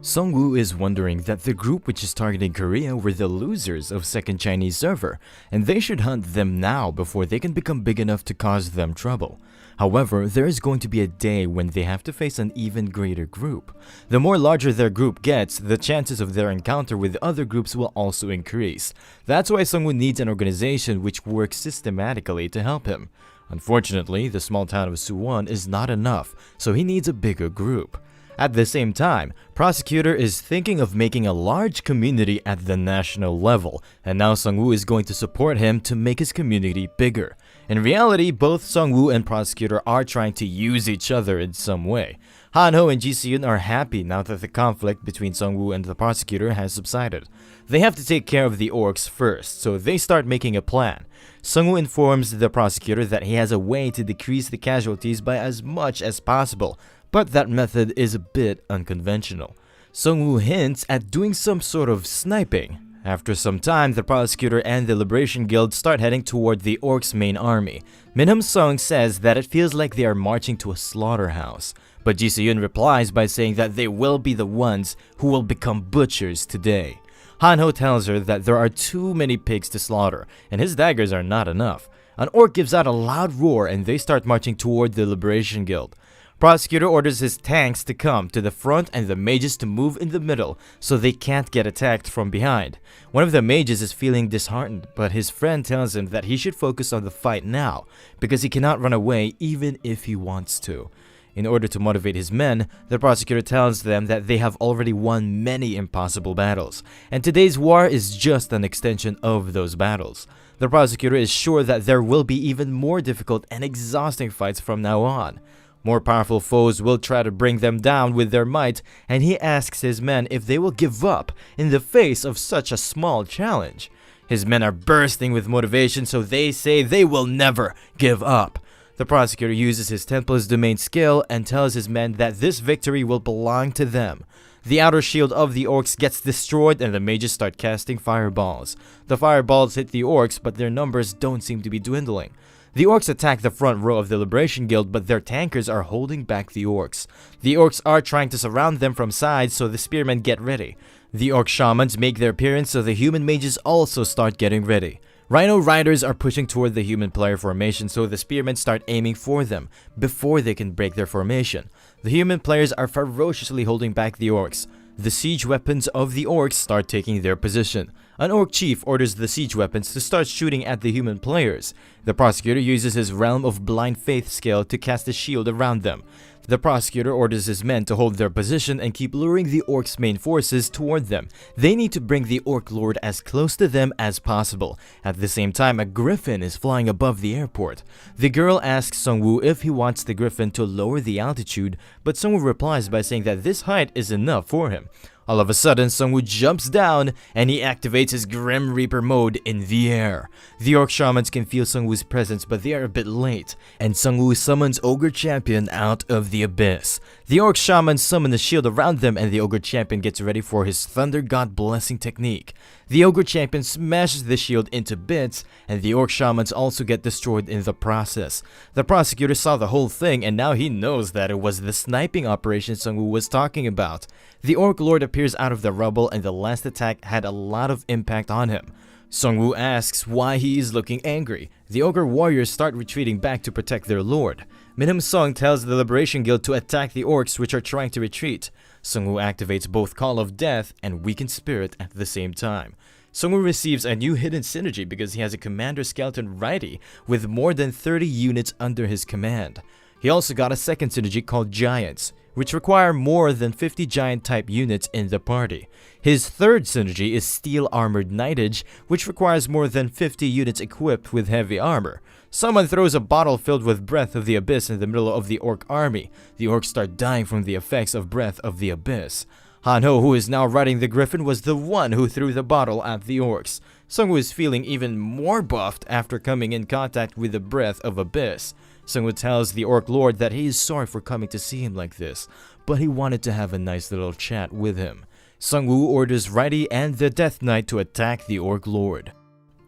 Sung-woo is wondering that the group which is targeting Korea were the losers of second Chinese server, and they should hunt them now before they can become big enough to cause them trouble. However, there is going to be a day when they have to face an even greater group. The more larger their group gets, the chances of their encounter with other groups will also increase. That's why Sung-woo needs an organization which works systematically to help him. Unfortunately, the small town of Suwon is not enough, so he needs a bigger group. At the same time, Prosecutor is thinking of making a large community at the national level, and now Sung-woo is going to support him to make his community bigger. In reality, both Sung-woo and Prosecutor are trying to use each other in some way. Han-ho and Ji-seon are happy now that the conflict between Sung-woo and the Prosecutor has subsided. They have to take care of the orcs first, so they start making a plan. Sung-woo informs the Prosecutor that he has a way to decrease the casualties by as much as possible, but that method is a bit unconventional. Sung-woo hints at doing some sort of sniping. After some time, the Prosecutor and the Liberation Guild start heading toward the orcs' main army. Min-hum-sung says that it feels like they are marching to a slaughterhouse, but Ji-seon replies by saying that they will be the ones who will become butchers today. Han-ho tells her that there are too many pigs to slaughter, and his daggers are not enough. An orc gives out a loud roar and they start marching toward the Liberation Guild. Prosecutor orders his tanks to come to the front and the mages to move in the middle so they can't get attacked from behind. One of the mages is feeling disheartened, but his friend tells him that he should focus on the fight now because he cannot run away even if he wants to. In order to motivate his men, the Prosecutor tells them that they have already won many impossible battles, and today's war is just an extension of those battles. The Prosecutor is sure that there will be even more difficult and exhausting fights from now on. More powerful foes will try to bring them down with their might, and he asks his men if they will give up in the face of such a small challenge. His men are bursting with motivation, so they say they will never give up. The Prosecutor uses his 10 plus domain skill and tells his men that this victory will belong to them. The outer shield of the orcs gets destroyed and the mages start casting fireballs. The fireballs hit the orcs, but their numbers don't seem to be dwindling. The orcs attack the front row of the Liberation Guild, but their tankers are holding back the orcs. The orcs are trying to surround them from sides, so the spearmen get ready. The orc shamans make their appearance, so the human mages also start getting ready. Rhino riders are pushing toward the human player formation, so the spearmen start aiming for them before they can break their formation. The human players are ferociously holding back the orcs. The siege weapons of the orcs start taking their position. An orc chief orders the siege weapons to start shooting at the human players. The Prosecutor uses his Realm of Blind Faith skill to cast a shield around them. The Prosecutor orders his men to hold their position and keep luring the orcs' main forces toward them. They need to bring the Orc Lord as close to them as possible. At the same time, a griffin is flying above the airport. The girl asks Sung-woo if he wants the griffin to lower the altitude, but Sung-woo replies by saying that this height is enough for him. All of a sudden, Sung-woo jumps down and he activates his Grim Reaper mode in the air. The orc shamans can feel Sung-woo's presence, but they are a bit late, and Sung-woo summons Ogre Champion out of the abyss. The orc shamans summon a shield around them and the Ogre Champion gets ready for his Thunder God Blessing technique. The Ogre Champion smashes the shield into bits, and the orc shamans also get destroyed in the process. The Prosecutor saw the whole thing, and now he knows that it was the sniping operation Sung-woo was talking about. The Orc Lord appears out of the rubble, and the last attack had a lot of impact on him. Sung-woo asks why he is looking angry. The Ogre Warriors start retreating back to protect their lord. Min-hum-sung tells the Liberation Guild to attack the orcs which are trying to retreat. Sung-woo activates both Call of Death and Weakened Spirit at the same time. Sung-woo receives a new hidden synergy because he has a Commander Skeleton righty with more than 30 units under his command. He also got a second synergy called Giants, which require more than 50 giant-type units in the party. His third synergy is Steel Armored Knightage, which requires more than 50 units equipped with heavy armor. Someone throws a bottle filled with Breath of the Abyss in the middle of the orc army. The orcs start dying from the effects of Breath of the Abyss. Han-ho, who is now riding the griffin, was the one who threw the bottle at the orcs. Sung-woo is feeling even more buffed after coming in contact with the Breath of Abyss. Sung-woo tells the Orc Lord that he is sorry for coming to see him like this, but he wanted to have a nice little chat with him. Sung-woo orders Righty and the Death Knight to attack the Orc Lord.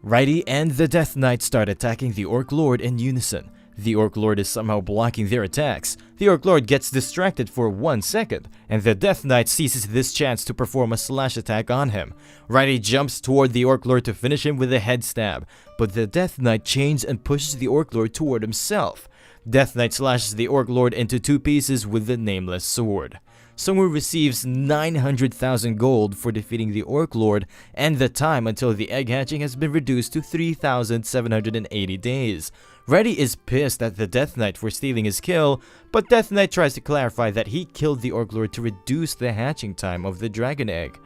Righty and the Death Knight start attacking the Orc Lord in unison. The Orc Lord is somehow blocking their attacks. The Orc Lord gets distracted for 1 second, and the Death Knight seizes this chance to perform a slash attack on him. Righty jumps toward the Orc Lord to finish him with a head stab, but the Death Knight chains and pushes the Orc Lord toward himself. Death Knight slashes the Orc Lord into 2 pieces with the nameless sword. Sungwoo receives 900,000 gold for defeating the Orc Lord, and the time until the egg hatching has been reduced to 3,780 days. Reddy is pissed at the Death Knight for stealing his kill, but Death Knight tries to clarify that he killed the Orc Lord to reduce the hatching time of the dragon egg.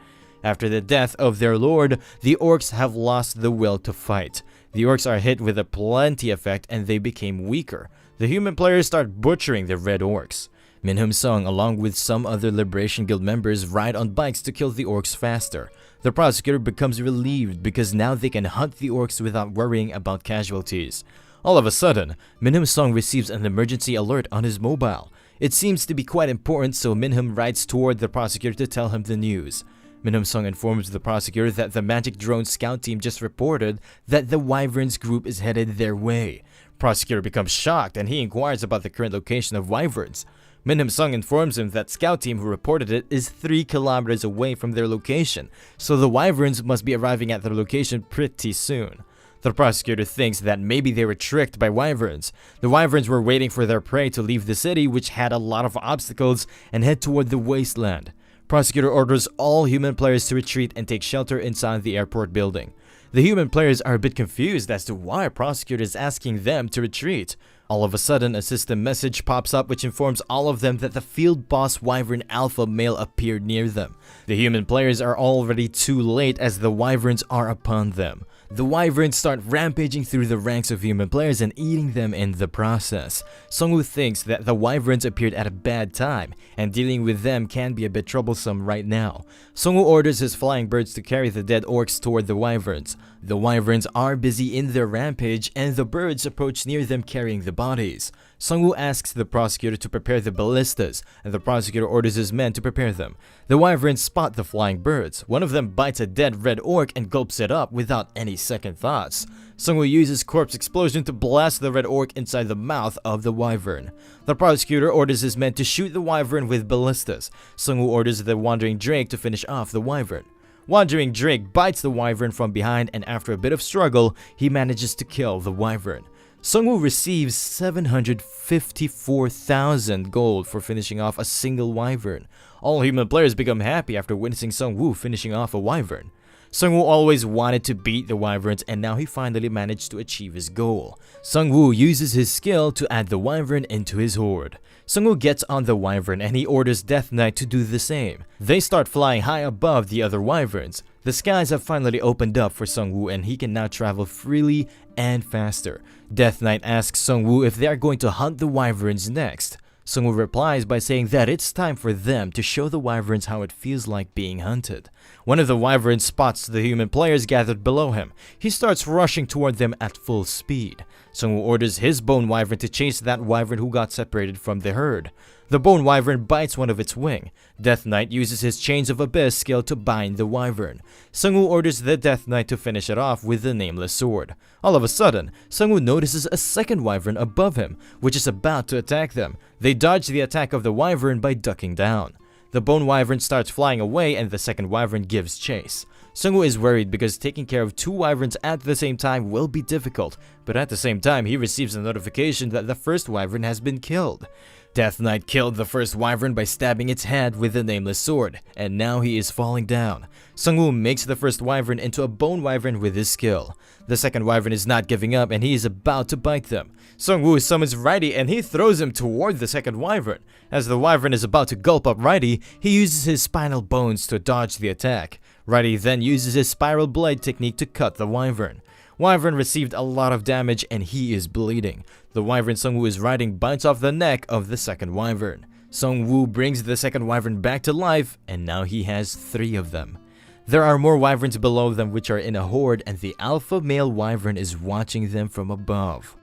After the death of their lord, the orcs have lost the will to fight. The orcs are hit with a plenty effect and they became weaker. The human players start butchering the red orcs. Minhum Sung, along with some other Liberation Guild members, ride on bikes to kill the orcs faster. The prosecutor becomes relieved because now they can hunt the orcs without worrying about casualties. All of a sudden, Minhum Sung receives an emergency alert on his mobile. It seems to be quite important, so Minhum rides toward the prosecutor to tell him the news. Minhum Sung informs the prosecutor that the Magic Drone scout team just reported that the Wyverns group is headed their way. Prosecutor becomes shocked and he inquires about the current location of Wyverns. Minhum Sung informs him that scout team who reported it is 3 kilometers away from their location, so the Wyverns must be arriving at their location pretty soon. The prosecutor thinks that maybe they were tricked by Wyverns. The Wyverns were waiting for their prey to leave the city, which had a lot of obstacles, and head toward the wasteland. Prosecutor orders all human players to retreat and take shelter inside the airport building. The human players are a bit confused as to why prosecutor is asking them to retreat. All of a sudden, a system message pops up which informs all of them that the field boss Wyvern Alpha male appeared near them. The human players are already too late as the Wyverns are upon them. The Wyverns start rampaging through the ranks of human players and eating them in the process. Sungwoo thinks that the Wyverns appeared at a bad time, and dealing with them can be a bit troublesome right now. Sungwoo orders his flying birds to carry the dead orcs toward the Wyverns. The Wyverns are busy in their rampage, and the birds approach near them carrying the bodies. Sungwoo asks the prosecutor to prepare the ballistas, and the prosecutor orders his men to prepare them. The Wyverns spot the flying birds. One of them bites a dead red orc and gulps it up without any second thoughts. Sungwoo uses corpse explosion to blast the red orc inside the mouth of the Wyvern. The prosecutor orders his men to shoot the Wyvern with ballistas. Sungwoo orders the Wandering Drake to finish off the Wyvern. Wandering Drake bites the Wyvern from behind, and after a bit of struggle, he manages to kill the Wyvern. Sungwoo receives 754,000 gold for finishing off a single Wyvern. All human players become happy after witnessing Sungwoo finishing off a Wyvern. Sungwoo always wanted to beat the Wyverns, and now he finally managed to achieve his goal. Sungwoo uses his skill to add the Wyvern into his horde. Sungwoo gets on the Wyvern and he orders Death Knight to do the same. They start flying high above the other Wyverns. The skies have finally opened up for Sungwoo and he can now travel freely and faster. Death Knight asks Sungwoo if they are going to hunt the Wyverns next. Sungwoo replies by saying that it's time for them to show the Wyverns how it feels like being hunted. One of the Wyverns spots the human players gathered below him. He starts rushing toward them at full speed. Sungwoo orders his Bone Wyvern to chase that Wyvern who got separated from the herd. The Bone Wyvern bites one of its wing. Death Knight uses his Chains of Abyss skill to bind the Wyvern. Sungwoo orders the Death Knight to finish it off with the Nameless Sword. All of a sudden, Sungwoo notices a second Wyvern above him, which is about to attack them. They dodge the attack of the Wyvern by ducking down. The Bone Wyvern starts flying away and the second Wyvern gives chase. Sungwoo is worried because taking care of 2 Wyverns at the same time will be difficult, but at the same time he receives a notification that the first Wyvern has been killed. Death Knight killed the first Wyvern by stabbing its head with the Nameless Sword, and now he is falling down. Sungwoo makes the first Wyvern into a Bone Wyvern with his skill. The second Wyvern is not giving up and he is about to bite them. Sungwoo summons Righty and he throws him toward the second Wyvern. As the Wyvern is about to gulp up Righty, he uses his spinal bones to dodge the attack. Righty then uses his Spiral Blade technique to cut the Wyvern. Wyvern received a lot of damage and he is bleeding. The Wyvern Sungwoo is riding bites off the neck of the second Wyvern. Sungwoo brings the second Wyvern back to life and now he has 3 of them. There are more Wyverns below them which are in a horde and the alpha male Wyvern is watching them from above.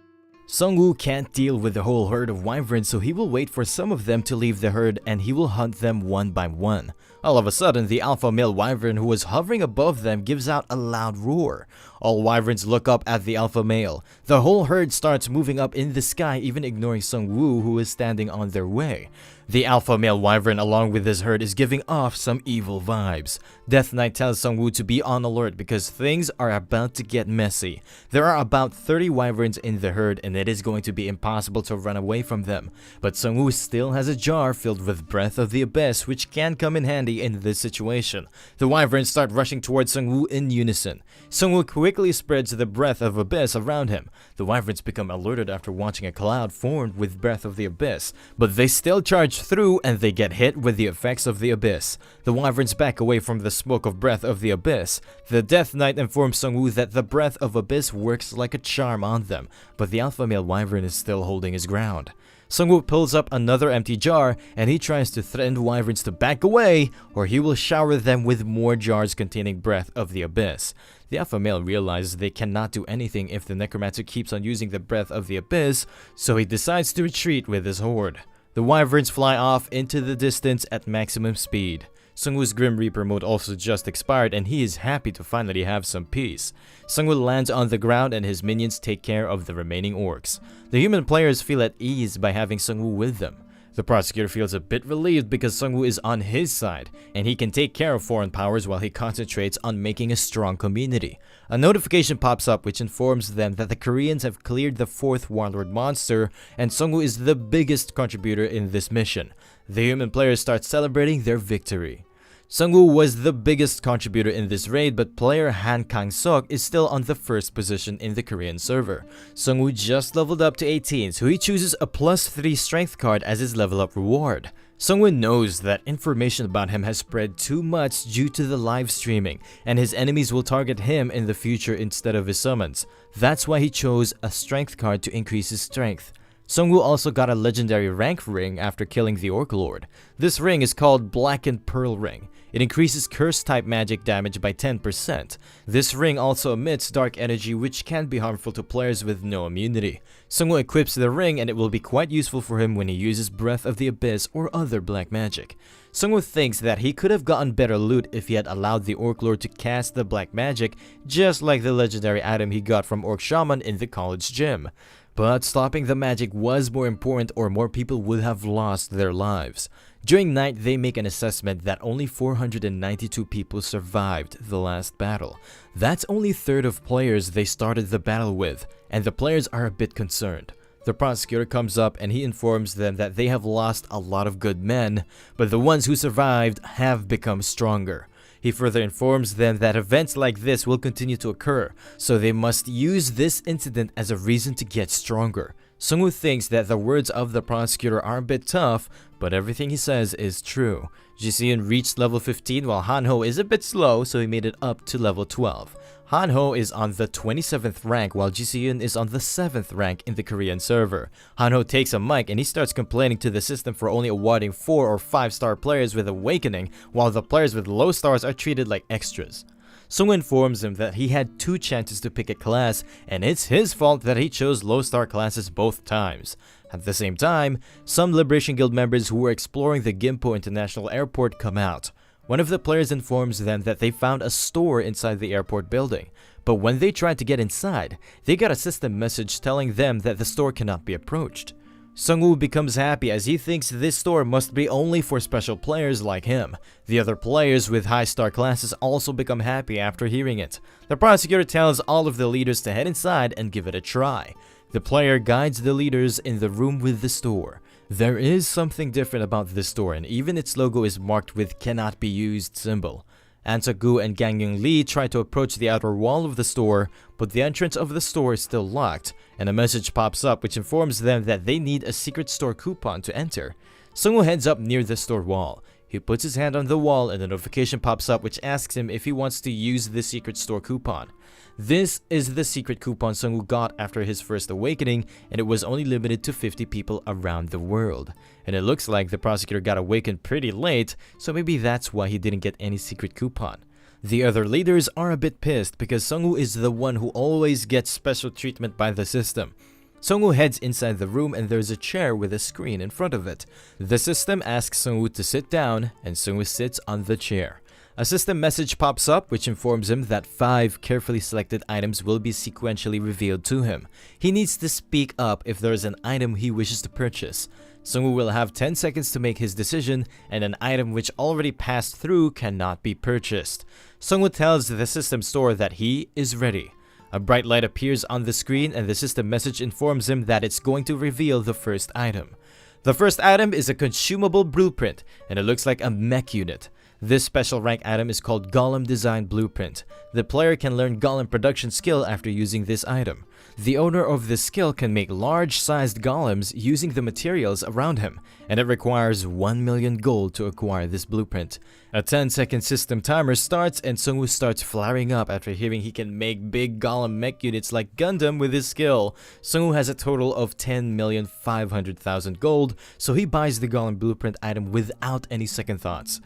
Sungwoo can't deal with the whole herd of wyverns, so he will wait for some of them to leave the herd and he will hunt them one by one. All of a sudden, the alpha male wyvern who was hovering above them gives out a loud roar. All wyverns look up at the alpha male. The whole herd starts moving up in the sky, even ignoring Sungwoo, who is standing on their way. The alpha male wyvern along with his herd is giving off some evil vibes. Death Knight tells Sungwoo to be on alert because things are about to get messy. There are about 30 wyverns in the herd and it is going to be impossible to run away from them. But Sungwoo still has a jar filled with Breath of the Abyss, which can come in handy in this situation. The wyverns start rushing towards Sungwoo in unison. Sungwoo quickly spreads the Breath of Abyss around him. The wyverns become alerted after watching a cloud formed with Breath of the Abyss, but they still charge through and they get hit with the effects of the Abyss. The wyverns back away from the smoke of Breath of the Abyss. The Death Knight informs Sungwoo that the Breath of Abyss works like a charm on them, but the alpha male wyvern is still holding his ground. Sungwoo pulls up another empty jar and he tries to threaten the wyverns to back away or he will shower them with more jars containing Breath of the Abyss. The alpha male realizes they cannot do anything if the Necromancer keeps on using the Breath of the Abyss, so he decides to retreat with his horde. The wyverns fly off into the distance at maximum speed. Sungwoo's Grim Reaper mode also just expired and he is happy to finally have some peace. Sungwoo lands on the ground and his minions take care of the remaining orcs. The human players feel at ease by having Sungwoo with them. The prosecutor feels a bit relieved because Sungwoo is on his side, and he can take care of foreign powers while he concentrates on making a strong community. A notification pops up which informs them that the Koreans have cleared the 4th warlord monster, and Sungwoo is the biggest contributor in this mission. The human players start celebrating their victory. Sungwoo was the biggest contributor in this raid, but player Han Kang-sok is still on the first position in the Korean server. Sungwoo just leveled up to 18, so he chooses a +3 strength card as his level up reward. Sungwoo knows that information about him has spread too much due to the live streaming, and his enemies will target him in the future instead of his summons. That's why he chose a strength card to increase his strength. Sungwoo also got a legendary rank ring after killing the Orc Lord. This ring is called Blackened Pearl Ring. It increases curse-type magic damage by 10%. This ring also emits dark energy which can be harmful to players with no immunity. Sungwoo equips the ring and it will be quite useful for him when he uses Breath of the Abyss or other black magic. Sungwoo thinks that he could have gotten better loot if he had allowed the Orc Lord to cast the black magic, just like the legendary item he got from Orc Shaman in the college gym. But stopping the magic was more important or more people would have lost their lives. During night, they make an assessment that only 492 people survived the last battle. That's only a third of players they started the battle with, and the players are a bit concerned. The prosecutor comes up and he informs them that they have lost a lot of good men, but the ones who survived have become stronger. He further informs them that events like this will continue to occur, so they must use this incident as a reason to get stronger. Sungwoo thinks that the words of the prosecutor are a bit tough, but everything he says is true. Jiseon reached level 15 while Hanho is a bit slow, so he made it up to level 12. Hanho is on the 27th rank while Jiseon is on the 7th rank in the Korean server. Hanho takes a mic and he starts complaining to the system for only awarding 4 or 5 star players with Awakening, while the players with low stars are treated like extras. Sungwoo informs him that he had 2 chances to pick a class, and it's his fault that he chose low star classes both times. At the same time, some Liberation Guild members who were exploring the Gimpo International Airport come out. One of the players informs them that they found a store inside the airport building, but when they tried to get inside, they got a system message telling them that the store cannot be approached. Sungwoo becomes happy as he thinks this store must be only for special players like him. The other players with high star classes also become happy after hearing it. The prosecutor tells all of the leaders to head inside and give it a try. The player guides the leaders in the room with the store. There is something different about this store, and even its logo is marked with "cannot be used" symbol. Ansa-gu and Gang-Young Lee try to approach the outer wall of the store, but the entrance of the store is still locked, and a message pops up which informs them that they need a secret store coupon to enter. Sungwoo heads up near the store wall. He puts his hand on the wall and a notification pops up which asks him if he wants to use the secret store coupon. This is the secret coupon Sungwoo got after his first awakening, and it was only limited to 50 people around the world. And it looks like the prosecutor got awakened pretty late, so maybe that's why he didn't get any secret coupon. The other leaders are a bit pissed because Sungwoo is the one who always gets special treatment by the system. Sungwoo heads inside the room and there's a chair with a screen in front of it. The system asks Sungwoo to sit down and Sungwoo sits on the chair. A system message pops up which informs him that 5 carefully selected items will be sequentially revealed to him. He needs to speak up if there is an item he wishes to purchase. Sungwoo will have 10 seconds to make his decision, and an item which already passed through cannot be purchased. Sungwoo tells the system store that he is ready. A bright light appears on the screen and the system message informs him that it's going to reveal the first item. The first item is a consumable blueprint, and it looks like a mech unit. This special rank item is called Golem Design Blueprint. The player can learn golem production skill after using this item. The owner of this skill can make large-sized golems using the materials around him, and it requires 1 million gold to acquire this blueprint. A 10-second system timer starts and Sungwoo starts flaring up after hearing he can make big golem mech units like Gundam with his skill. Sungwoo has a total of 10,500,000 gold, so he buys the golem blueprint item without any second thoughts.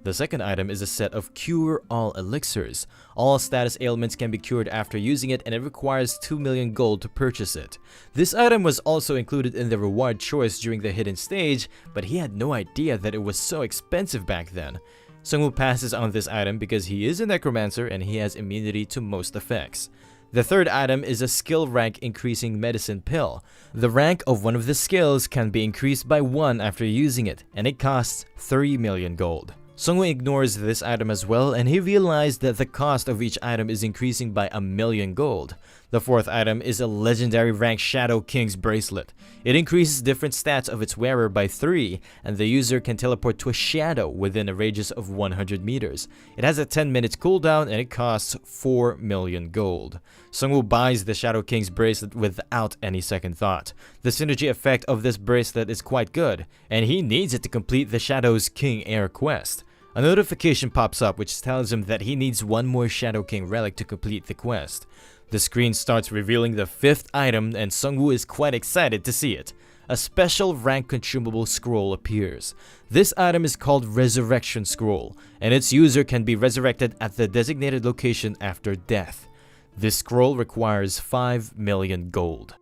The second item is a set of Cure All elixirs. All status ailments can be cured after using it and it requires 2 million gold to purchase it. This item was also included in the reward choice during the hidden stage, but he had no idea that it was so expensive back then. Sungwoo passes on this item because he is a Necromancer and he has immunity to most effects. The third item is a skill rank increasing medicine pill. The rank of one of the skills can be increased by 1 after using it, and it costs 3 million gold. Sungwoo ignores this item as well, and he realized that the cost of each item is increasing by 1 million gold. The fourth item is a legendary rank Shadow King's bracelet. It increases different stats of its wearer by 3, and the user can teleport to a shadow within a radius of 100 meters. It has a 10-minute cooldown and it costs 4 million gold. Sungwoo buys the Shadow King's bracelet without any second thought. The synergy effect of this bracelet is quite good, and he needs it to complete the Shadow's King Heir quest. A notification pops up which tells him that he needs 1 more Shadow King relic to complete the quest. The screen starts revealing the 5th item and Sungwoo is quite excited to see it. A special rank consumable scroll appears. This item is called Resurrection Scroll, and its user can be resurrected at the designated location after death. This scroll requires 5 million gold.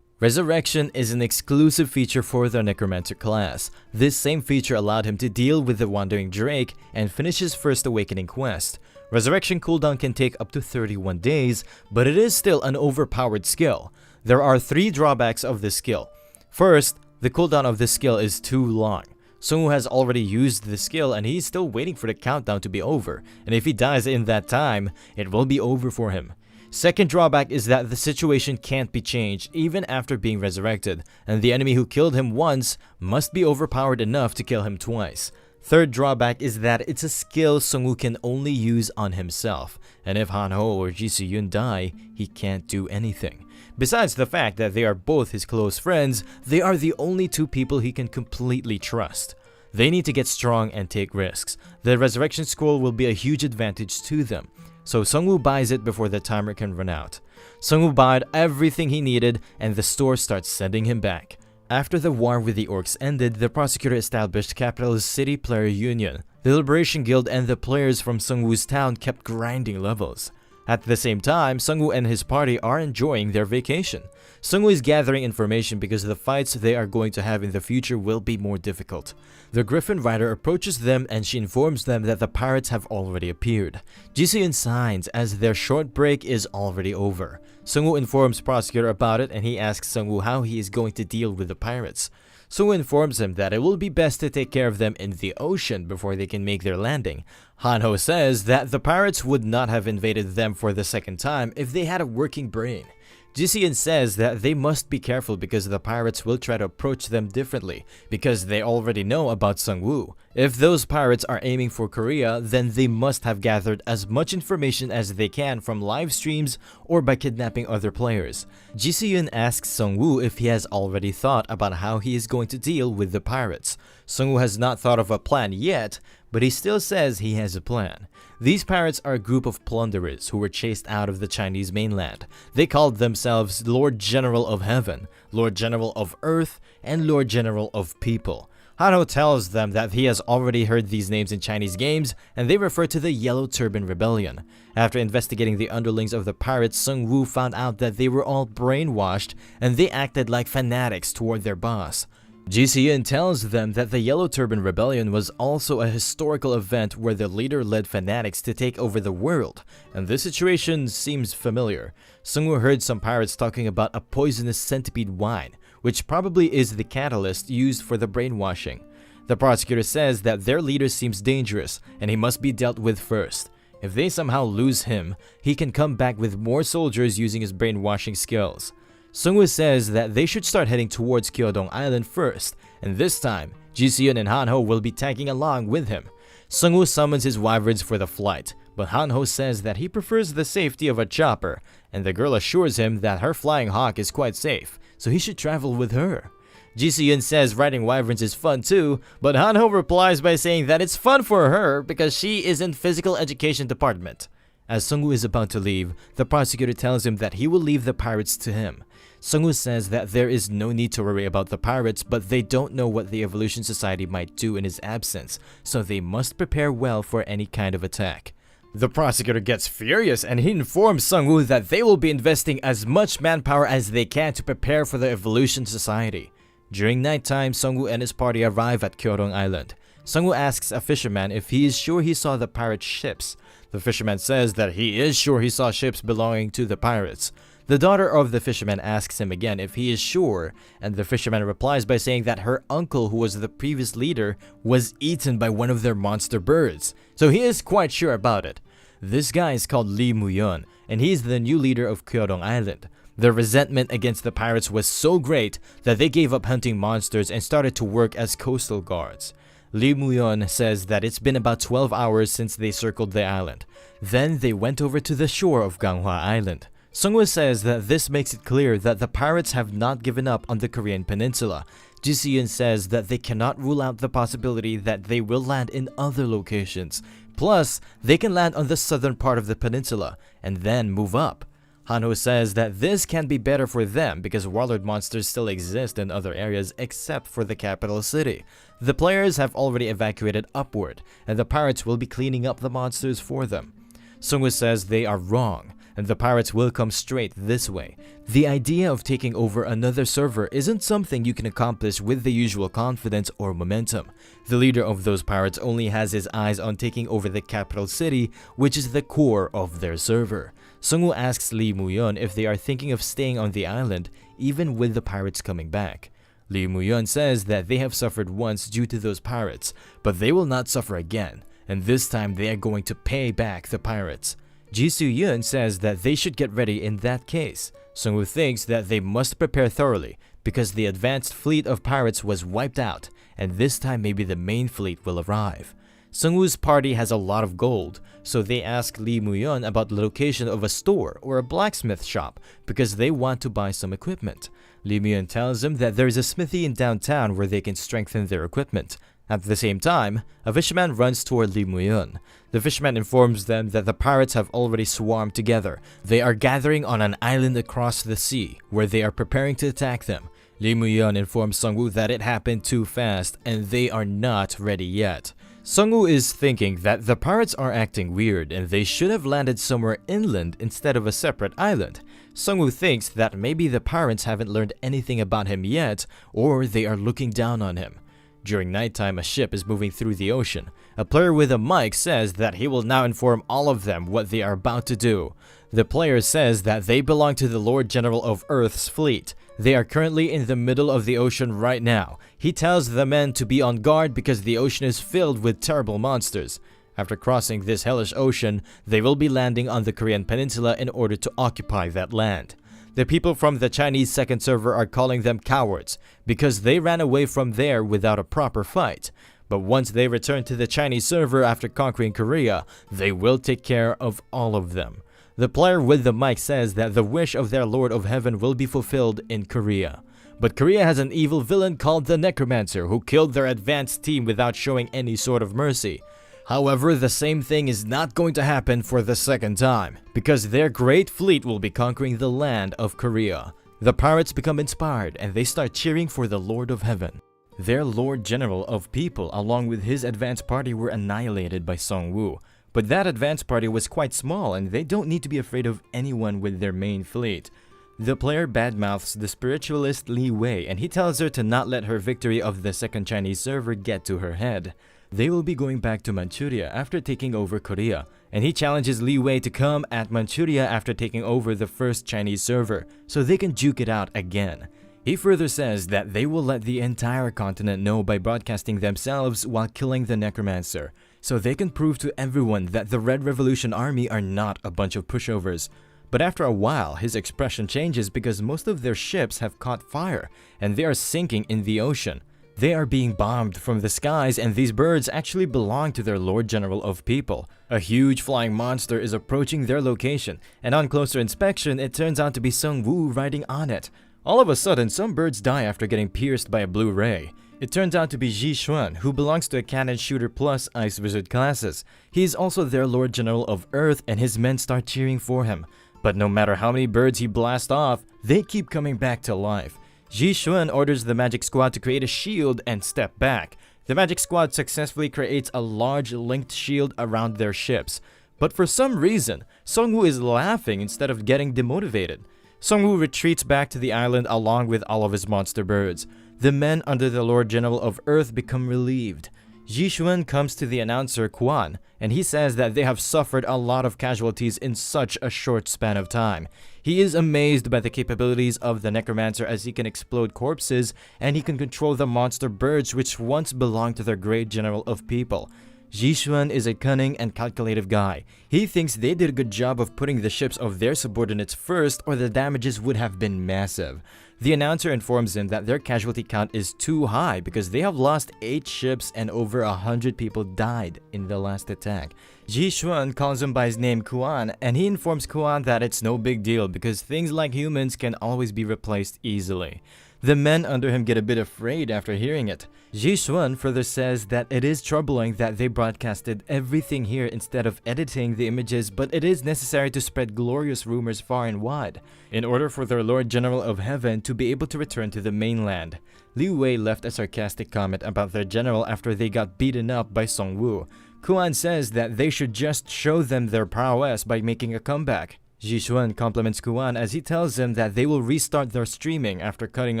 Resurrection is an exclusive feature for the Necromancer class. This same feature allowed him to deal with the Wandering Drake and finish his first awakening quest. Resurrection cooldown can take up to 31 days, but it is still an overpowered skill. There are 3 drawbacks of this skill. First, the cooldown of this skill is too long. Sungwoo has already used the skill and he's still waiting for the countdown to be over, and if he dies in that time, it will be over for him. Second drawback is that the situation can't be changed even after being resurrected, and the enemy who killed him once must be overpowered enough to kill him twice. Third drawback is that it's a skill Sungwoo can only use on himself, and if Hanho or Ji Se-yoon die, he can't do anything. Besides the fact that they are both his close friends, they are the only 2 people he can completely trust. They need to get strong and take risks. The Resurrection Scroll will be a huge advantage to them. So Sungwoo buys it before the timer can run out. Sungwoo bought everything he needed and the store starts sending him back. After the war with the orcs ended, the prosecutor established Capital's City Player Union. The Liberation Guild and the players from Sungwoo's town kept grinding levels. At the same time, Sungwoo and his party are enjoying their vacation. Sungwoo is gathering information because the fights they are going to have in the future will be more difficult. The Griffin Rider approaches them and she informs them that the pirates have already appeared. Ji Se-yoon signs as their short break is already over. Sungwoo informs Prosecutor about it and he asks Sungwoo how he is going to deal with the pirates. Sungwoo informs him that it will be best to take care of them in the ocean before they can make their landing. Hanho says that the pirates would not have invaded them for the second time if they had a working brain. Ji Se-yoon says that they must be careful because the pirates will try to approach them differently because they already know about Sungwoo. If those pirates are aiming for Korea, then they must have gathered as much information as they can from live streams or by kidnapping other players. Ji Se-yoon asks Sungwoo if he has already thought about how he is going to deal with the pirates. Sungwoo has not thought of a plan yet, but he still says he has a plan. These pirates are a group of plunderers who were chased out of the Chinese mainland. They called themselves Lord General of Heaven, Lord General of Earth, and Lord General of People. Hanho tells them that he has already heard these names in Chinese games, and they refer to the Yellow Turban Rebellion. After investigating the underlings of the pirates, Sung Woo found out that they were all brainwashed, and they acted like fanatics toward their boss. Ji Si-yun tells them that the Yellow Turban Rebellion was also a historical event where the leader led fanatics to take over the world, and this situation seems familiar. Sung-woo heard some pirates talking about a poisonous centipede wine, which probably is the catalyst used for the brainwashing. The prosecutor says that their leader seems dangerous, and he must be dealt with first. If they somehow lose him, he can come back with more soldiers using his brainwashing skills. Sung-woo says that they should start heading towards Kyeodong Island first, and this time, Ji Si-yun and Hanho will be tagging along with him. Sung-woo summons his wyverns for the flight, but Hanho says that he prefers the safety of a chopper, and the girl assures him that her flying hawk is quite safe, so he should travel with her. Ji Si-yun says riding wyverns is fun too, but Hanho replies by saying that it's fun for her because she is in physical education department. As Sung-woo is about to leave, the prosecutor tells him that he will leave the pirates to him. Sung-woo says that there is no need to worry about the pirates, but they don't know what the Evolution Society might do in his absence, so they must prepare well for any kind of attack. The prosecutor gets furious and he informs Sung-woo that they will be investing as much manpower as they can to prepare for the Evolution Society. During nighttime, Sung-woo and his party arrive at Kyeodong Island. Sung-woo asks a fisherman if he is sure he saw the pirate ships. The fisherman says that he is sure he saw ships belonging to the pirates. The daughter of the fisherman asks him again if he is sure, and the fisherman replies by saying that her uncle, who was the previous leader, was eaten by one of their monster birds, so he is quite sure about it. This guy is called Lee Mu-yeon, and he's the new leader of Kyeodong Island. Their resentment against the pirates was so great that they gave up hunting monsters and started to work as coastal guards. Lee Mu-yeon says that it's been about 12 hours since they circled the island. Then they went over to the shore of Ganghwa Island. Sung-woo says that this makes it clear that the pirates have not given up on the Korean peninsula. Ji Si-yun says that they cannot rule out the possibility that they will land in other locations. Plus, they can land on the southern part of the peninsula and then move up. Hanho says that this can be better for them because warlord monsters still exist in other areas except for the capital city. The players have already evacuated upward, and the pirates will be cleaning up the monsters for them. Sung-woo says they are wrong, and the pirates will come straight this way. The idea of taking over another server isn't something you can accomplish with the usual confidence or momentum. The leader of those pirates only has his eyes on taking over the capital city, which is the core of their server. Sung-woo asks Lee Mu-yeon if they are thinking of staying on the island, even with the pirates coming back. Lee Mu-yeon says that they have suffered once due to those pirates, but they will not suffer again, and this time they are going to pay back the pirates. Ji Si-yun says that they should get ready in that case. Sung-woo thinks that they must prepare thoroughly because the advanced fleet of pirates was wiped out, and this time maybe the main fleet will arrive. Sung-woo's party has a lot of gold, so they ask Lee Mu-yeon about the location of a store or a blacksmith shop because they want to buy some equipment. Lee Mu-yeon tells him that there is a smithy in downtown where they can strengthen their equipment. At the same time, a fisherman runs toward Lee Mu-yeon. The fisherman informs them that the pirates have already swarmed together. They are gathering on an island across the sea, where they are preparing to attack them. Lee Mu-yeon informs Sung-woo that it happened too fast and they are not ready yet. Sung-woo is thinking that the pirates are acting weird and they should have landed somewhere inland instead of a separate island. Sung-woo thinks that maybe the pirates haven't learned anything about him yet, or they are looking down on him. During nighttime, a ship is moving through the ocean. A player with a mic says that he will now inform all of them what they are about to do. The player says that they belong to the Lord General of Earth's fleet. They are currently in the middle of the ocean right now. He tells the men to be on guard because the ocean is filled with terrible monsters. After crossing this hellish ocean, they will be landing on the Korean peninsula in order to occupy that land. The people from the Chinese second server are calling them cowards because they ran away from there without a proper fight. But once they return to the Chinese server after conquering Korea, they will take care of all of them. The player with the mic says that the wish of their Lord of Heaven will be fulfilled in Korea. But Korea has an evil villain called the Necromancer who killed their advanced team without showing any sort of mercy. However, the same thing is not going to happen for the second time, because their great fleet will be conquering the land of Korea. The pirates become inspired and they start cheering for the Lord of Heaven. Their Lord General of People along with his advance party were annihilated by Song Woo. But that advance party was quite small and they don't need to be afraid of anyone with their main fleet. The player badmouths the spiritualist Li Wei and he tells her to not let her victory of the second Chinese server get to her head. They will be going back to Manchuria after taking over Korea, and he challenges Li Wei to come at Manchuria after taking over the first Chinese server, so they can duke it out again. He further says that they will let the entire continent know by broadcasting themselves while killing the Necromancer, so they can prove to everyone that the Red Revolution Army are not a bunch of pushovers. But after a while, his expression changes because most of their ships have caught fire, and they are sinking in the ocean. They are being bombed from the skies and these birds actually belong to their Lord General of People. A huge flying monster is approaching their location and on closer inspection it turns out to be Sung Woo riding on it. All of a sudden some birds die after getting pierced by a blue ray. It turns out to be Ji Xuan, who belongs to a Cannon Shooter plus Ice Wizard classes. He is also their Lord General of Earth and his men start cheering for him. But no matter how many birds he blasts off, they keep coming back to life. Ji Xuan orders the magic squad to create a shield and step back. The magic squad successfully creates a large linked shield around their ships. But for some reason, Songwoo is laughing instead of getting demotivated. Songwoo retreats back to the island along with all of his monster birds. The men under the Lord General of Earth become relieved. Ji Xuan comes to the announcer Quan, and he says that they have suffered a lot of casualties in such a short span of time. He is amazed by the capabilities of the Necromancer as he can explode corpses and he can control the monster birds which once belonged to their great general of people. Ji Xuan is a cunning and calculative guy. He thinks they did a good job of putting the ships of their subordinates first or the damages would have been massive. The announcer informs him that their casualty count is too high because they have lost 8 ships and over 100 people died in the last attack. Ji Xuan calls him by his name Kuan and he informs Kuan that it's no big deal because things like humans can always be replaced easily. The men under him get a bit afraid after hearing it. Ji Xuan further says that it is troubling that they broadcasted everything here instead of editing the images, but it is necessary to spread glorious rumors far and wide in order for their Lord General of Heaven to be able to return to the mainland. Liu Wei left a sarcastic comment about their general after they got beaten up by Song Woo. Kuan says that they should just show them their prowess by making a comeback. Ji Xuan compliments Kuan as he tells him that they will restart their streaming after cutting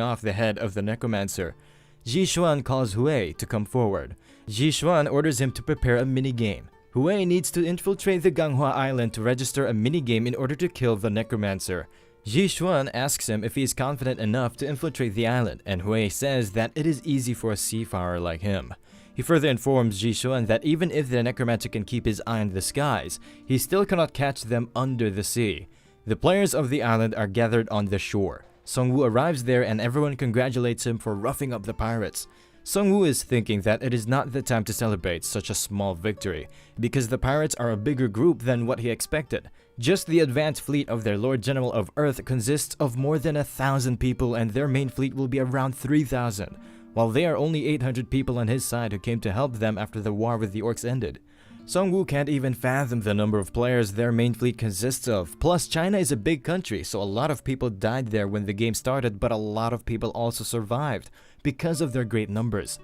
off the head of the Necromancer. Ji Xuan calls Hui to come forward. Ji Xuan orders him to prepare a minigame. Hui needs to infiltrate the Ganghua Island to register a minigame in order to kill the Necromancer. Ji Xuan asks him if he is confident enough to infiltrate the island, and Hui says that it is easy for a seafarer like him. He further informs Ji Xuan that even if the Necromancer can keep his eye on the skies, he still cannot catch them under the sea. The players of the island are gathered on the shore. Songwoo arrives there and everyone congratulates him for roughing up the pirates. Songwoo is thinking that it is not the time to celebrate such a small victory, because the pirates are a bigger group than what he expected. Just the advanced fleet of their Lord General of Earth consists of more than 1,000 people and their main fleet will be around 3,000. While there are only 800 people on his side who came to help them after the war with the orcs ended. Songwoo can't even fathom the number of players their main fleet consists of. Plus, China is a big country, so a lot of people died there when the game started, but a lot of people also survived because of their great numbers.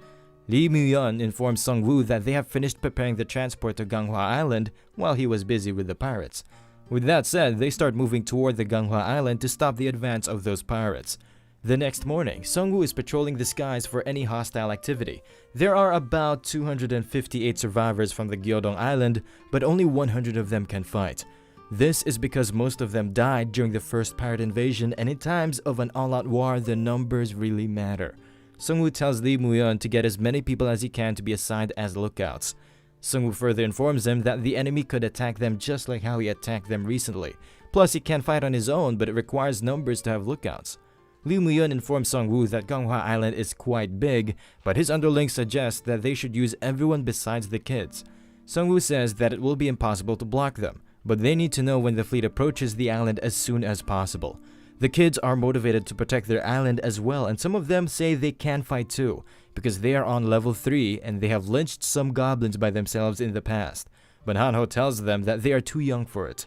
Lee Myeon informs Songwoo that they have finished preparing the transport to Ganghua Island while he was busy with the pirates. With that said, they start moving toward the Ganghua Island to stop the advance of those pirates. The next morning, Songwoo is patrolling the skies for any hostile activity. There are about 258 survivors from the Gyodong Island, but only 100 of them can fight. This is because most of them died during the first pirate invasion, and in times of an all-out war, the numbers really matter. Songwoo tells Lee Muyeon to get as many people as he can to be assigned as lookouts. Songwoo further informs him that the enemy could attack them just like how he attacked them recently. Plus, he can fight on his own, but it requires numbers to have lookouts. Liu Muyeon informs Songwoo that Ganghua Island is quite big, but his underlings suggest that they should use everyone besides the kids. Songwoo says that it will be impossible to block them, but they need to know when the fleet approaches the island as soon as possible. The kids are motivated to protect their island as well, and some of them say they can fight too, because they are on level 3 and they have lynched some goblins by themselves in the past. But Hanho tells them that they are too young for it.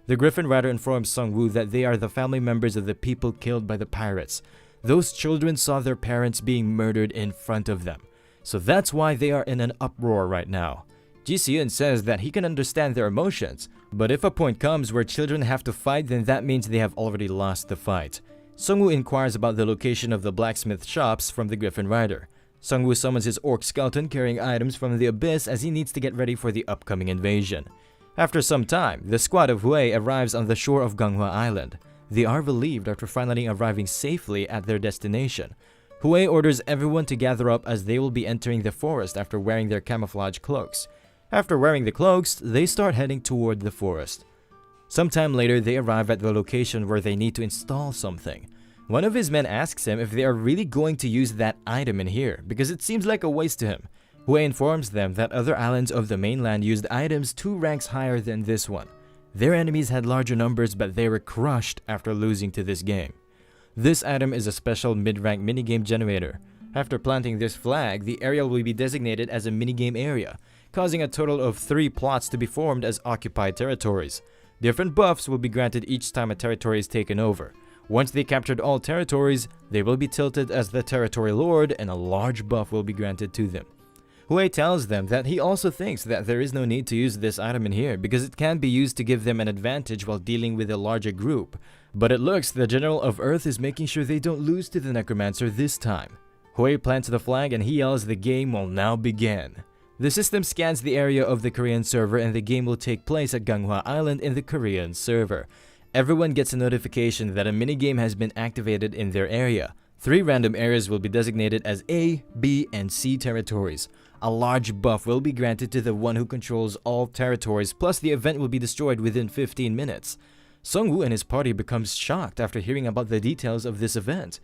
The Griffin Rider informs Songwoo that they are the family members of the people killed by the pirates. Those children saw their parents being murdered in front of them. So that's why they are in an uproar right now. Ji Se-eun says that he can understand their emotions, but if a point comes where children have to fight, then that means they have already lost the fight. Sung-woo inquires about the location of the blacksmith shops from the Griffin Rider. Sung-woo summons his orc skeleton carrying items from the abyss as he needs to get ready for the upcoming invasion. After some time, the squad of Hue arrives on the shore of Ganghwa Island. They are relieved after finally arriving safely at their destination. Hue orders everyone to gather up as they will be entering the forest after wearing their camouflage cloaks. After wearing the cloaks, they start heading toward the forest. Sometime later, they arrive at the location where they need to install something. One of his men asks him if they are really going to use that item in here, because it seems like a waste to him. Hue informs them that other islands of the mainland used items 2 ranks higher than this one. Their enemies had larger numbers, but they were crushed after losing to this game. This item is a special mid-rank minigame generator. After planting this flag, the area will be designated as a minigame area, causing a total of 3 plots to be formed as occupied territories. Different buffs will be granted each time a territory is taken over. Once they captured all territories, they will be tilted as the territory lord and a large buff will be granted to them. Hue tells them that he also thinks that there is no need to use this item in here because it can be used to give them an advantage while dealing with a larger group. But it looks the General of Earth is making sure they don't lose to the Necromancer this time. Hue plants the flag and he yells the game will now begin. The system scans the area of the Korean server and the game will take place at Ganghwa Island in the Korean server. Everyone gets a notification that a minigame has been activated in their area. 3 random areas will be designated as A, B, and C territories. A large buff will be granted to the one who controls all territories, plus the event will be destroyed within 15 minutes. Sung-woo and his party becomes shocked after hearing about the details of this event.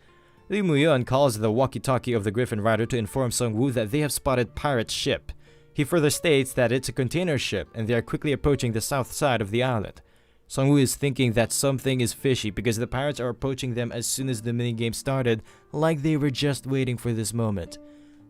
Lee Mu-yeon calls the walkie-talkie of the Griffin Rider to inform Sung-woo that they have spotted pirate ship. He further states that it's a container ship and they are quickly approaching the south side of the island. Sung-woo is thinking that something is fishy because the pirates are approaching them as soon as the minigame started, like they were just waiting for this moment.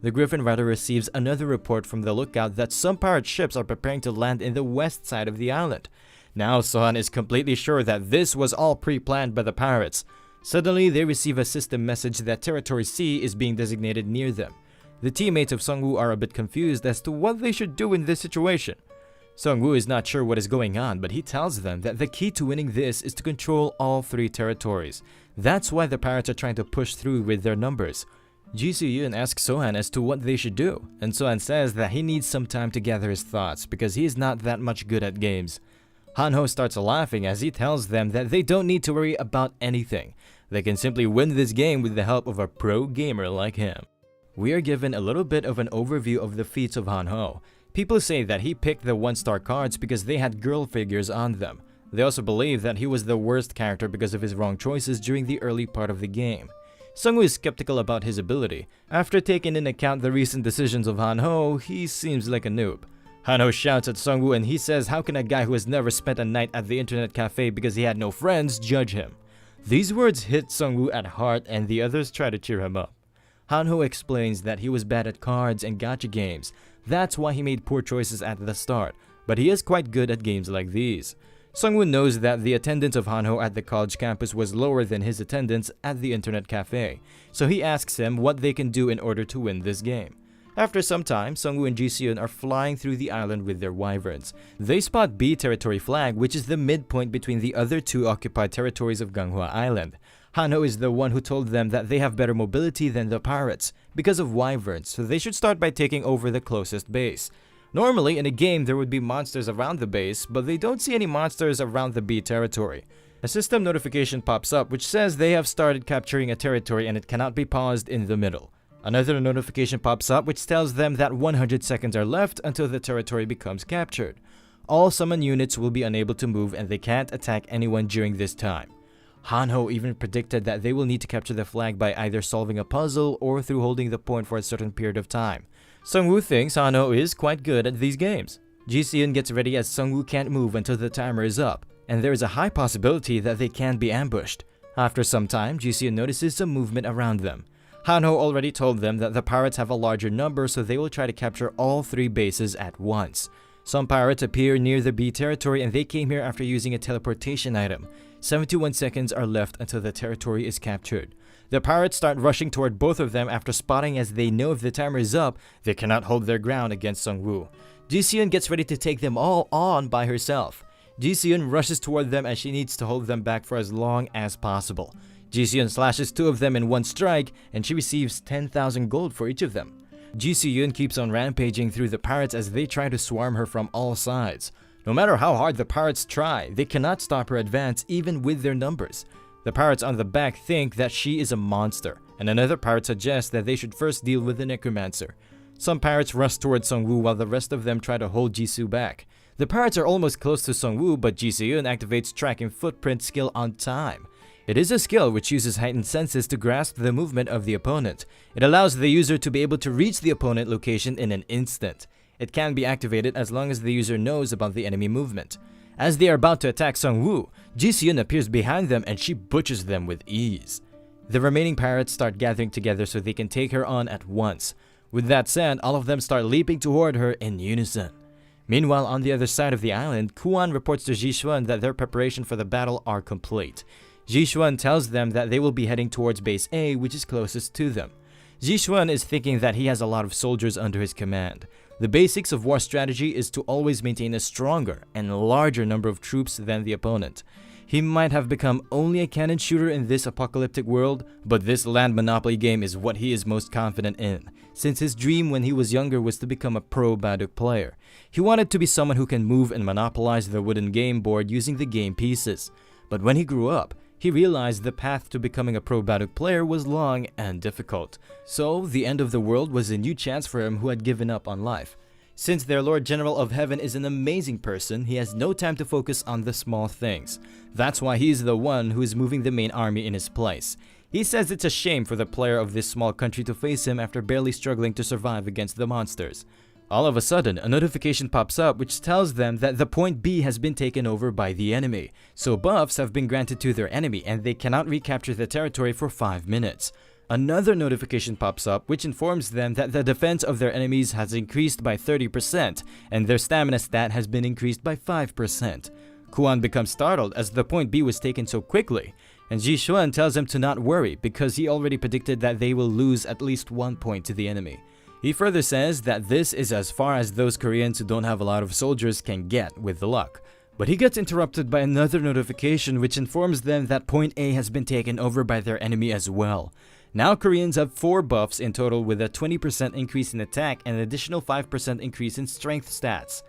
The Griffin Rider receives another report from the lookout that some pirate ships are preparing to land in the west side of the island. Now Sohan is completely sure that this was all pre-planned by the pirates. Suddenly, they receive a system message that Territory C is being designated near them. The teammates of Sung-woo are a bit confused as to what they should do in this situation. Sung-woo is not sure what is going on, but he tells them that the key to winning this is to control all 3 territories. That's why the pirates are trying to push through with their numbers. Ji Se-eun asks Sohan as to what they should do, and Sohan says that he needs some time to gather his thoughts because he is not that much good at games. Han-ho starts laughing as he tells them that they don't need to worry about anything. They can simply win this game with the help of a pro gamer like him. We are given a little bit of an overview of the feats of Han-ho. People say that he picked the 1-star cards because they had girl figures on them. They also believe that he was the worst character because of his wrong choices during the early part of the game. Sung-woo is skeptical about his ability. After taking into account the recent decisions of Han-ho, he seems like a noob. Han-ho shouts at Sung-woo and he says how can a guy who has never spent a night at the internet cafe because he had no friends judge him. These words hit Sung-woo at heart and the others try to cheer him up. Han-ho explains that he was bad at cards and gacha games. That's why he made poor choices at the start, but he is quite good at games like these. Sung-woo knows that the attendance of Han-ho at the college campus was lower than his attendance at the internet cafe, so he asks him what they can do in order to win this game. After some time, Sung-woo and Ji Se-eun are flying through the island with their wyverns. They spot B territory flag, which is the midpoint between the other 2 occupied territories of Ganghwa Island. Han-ho is the one who told them that they have better mobility than the pirates because of wyverns, so they should start by taking over the closest base. Normally, in a game, there would be monsters around the base, but they don't see any monsters around the B territory. A system notification pops up which says they have started capturing a territory and it cannot be paused in the middle. Another notification pops up which tells them that 100 seconds are left until the territory becomes captured. All summon units will be unable to move and they can't attack anyone during this time. Han-ho even predicted that they will need to capture the flag by either solving a puzzle or through holding the point for a certain period of time. Sung-woo thinks Han-ho is quite good at these games. Ji Se-eun gets ready as Sung-woo can't move until the timer is up, and there is a high possibility that they can be ambushed. After some time, Ji Se-eun notices some movement around them. Han-ho already told them that the pirates have a larger number, so they will try to capture all 3 bases at once. Some pirates appear near the B territory and they came here after using a teleportation item. 71 seconds are left until the territory is captured. The pirates start rushing toward both of them after spotting as they know if the timer is up, they cannot hold their ground against Sungwoo. Ji-seon gets ready to take them all on by herself. Ji-seon rushes toward them as she needs to hold them back for as long as possible. Ji-seon slashes 2 of them in one strike and she receives 10,000 gold for each of them. Ji-seon keeps on rampaging through the pirates as they try to swarm her from all sides. No matter how hard the pirates try, they cannot stop her advance even with their numbers. The pirates on the back think that she is a monster, and another pirate suggests that they should first deal with the Necromancer. Some pirates rush towards Sungwoo while the rest of them try to hold Jisoo back. The pirates are almost close to Sungwoo, but Ji-seon activates tracking footprint skill on time. It is a skill which uses heightened senses to grasp the movement of the opponent. It allows the user to be able to reach the opponent location in an instant. It can be activated as long as the user knows about the enemy movement. As they are about to attack Sungwoo, Ji-seon appears behind them and she butchers them with ease. The remaining pirates start gathering together so they can take her on at once. With that said, all of them start leaping toward her in unison. Meanwhile, on the other side of the island, Kwon reports to Ji-seon that their preparation for the battle are complete. Ji-seon tells them that they will be heading towards base A, which is closest to them. Ji-seon is thinking that he has a lot of soldiers under his command. The basics of war strategy is to always maintain a stronger and larger number of troops than the opponent. He might have become only a cannon shooter in this apocalyptic world, but this land monopoly game is what he is most confident in, since his dream when he was younger was to become a pro Baduk player. He wanted to be someone who can move and monopolize the wooden game board using the game pieces. But when he grew up, he realized the path to becoming a pro Baduk player was long and difficult. So, the end of the world was a new chance for him who had given up on life. Since their Lord General of Heaven is an amazing person, he has no time to focus on the small things. That's why he is the one who is moving the main army in his place. He says it's a shame for the player of this small country to face him after barely struggling to survive against the monsters. All of a sudden, a notification pops up which tells them that the point B has been taken over by the enemy. So buffs have been granted to their enemy and they cannot recapture the territory for 5 minutes. Another notification pops up which informs them that the defense of their enemies has increased by 30% and their stamina stat has been increased by 5%. Kwon becomes startled as the point B was taken so quickly, and Ji-seon tells him to not worry because he already predicted that they will lose at least 1 point to the enemy. He further says that this is as far as those Koreans who don't have a lot of soldiers can get with the luck. But he gets interrupted by another notification which informs them that point A has been taken over by their enemy as well. Now Koreans have 4 buffs in total with a 20% increase in attack and an additional 5% increase in strength stats.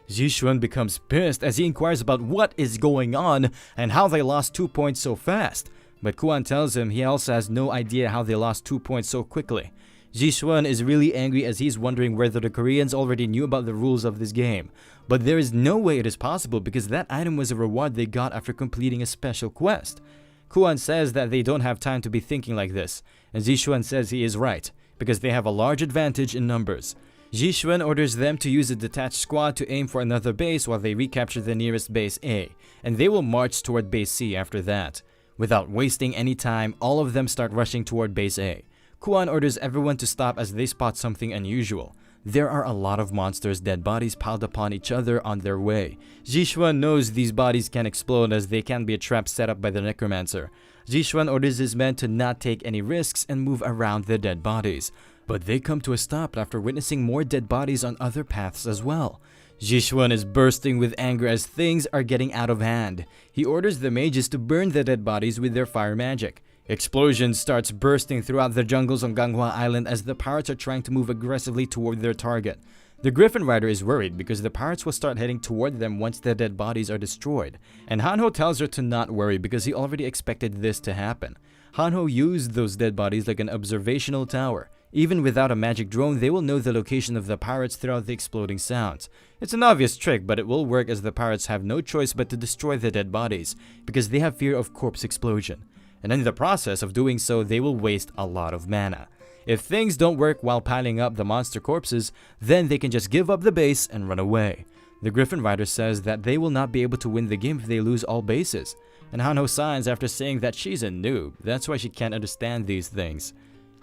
Ji-seon becomes pissed as he inquires about what is going on and how they lost 2 points so fast. But Kwon tells him he also has no idea how they lost 2 points so quickly. Ji-seon is really angry as he's wondering whether the Koreans already knew about the rules of this game. But there is no way it is possible because that item was a reward they got after completing a special quest. Kwon says that they don't have time to be thinking like this, and Ji-seon says he is right, because they have a large advantage in numbers. Ji-seon orders them to use a detached squad to aim for another base while they recapture the nearest base A, and they will march toward base C after that. Without wasting any time, all of them start rushing toward base A. Kwon orders everyone to stop as they spot something unusual. There are a lot of monsters' dead bodies piled upon each other on their way. Ji-seon knows these bodies can explode as they can be a trap set up by the Necromancer. Ji-seon orders his men to not take any risks and move around the dead bodies. But they come to a stop after witnessing more dead bodies on other paths as well. Ji-seon is bursting with anger as things are getting out of hand. He orders the mages to burn the dead bodies with their fire magic. Explosions starts bursting throughout the jungles on Ganghwa Island as the pirates are trying to move aggressively toward their target. The Griffin Rider is worried because the pirates will start heading toward them once the dead bodies are destroyed. And Hanho tells her to not worry because he already expected this to happen. Hanho used those dead bodies like an observational tower. Even without a magic drone, they will know the location of the pirates throughout the exploding sounds. It's an obvious trick, but it will work as the pirates have no choice but to destroy the dead bodies because they have fear of corpse explosion. And in the process of doing so, they will waste a lot of mana. If things don't work while piling up the monster corpses, then they can just give up the base and run away. The Griffin Rider says that they will not be able to win the game if they lose all bases. And Hanho signs after saying that she's a noob, that's why she can't understand these things.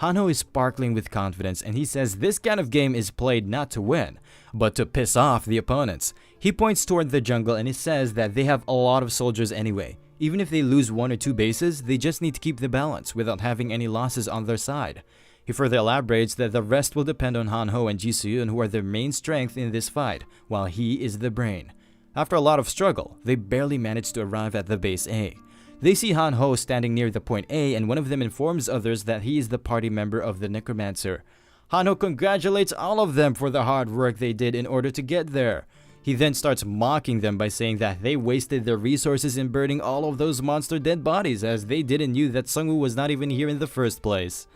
Hanho is sparkling with confidence and he says this kind of game is played not to win, but to piss off the opponents. He points toward the jungle and he says that they have a lot of soldiers anyway. Even if they lose 1 or 2 bases, they just need to keep the balance without having any losses on their side. He further elaborates that the rest will depend on Han-Ho and Ji Soo-yun, who are their main strength in this fight, while he is the brain. After a lot of struggle, they barely manage to arrive at the base A. They see Han-Ho standing near the point A, and one of them informs others that he is the party member of the Necromancer. Han-Ho congratulates all of them for the hard work they did in order to get there. He then starts mocking them by saying that they wasted their resources in burning all of those monster dead bodies, as they didn't knew that Sung-woo was not even here in the first place.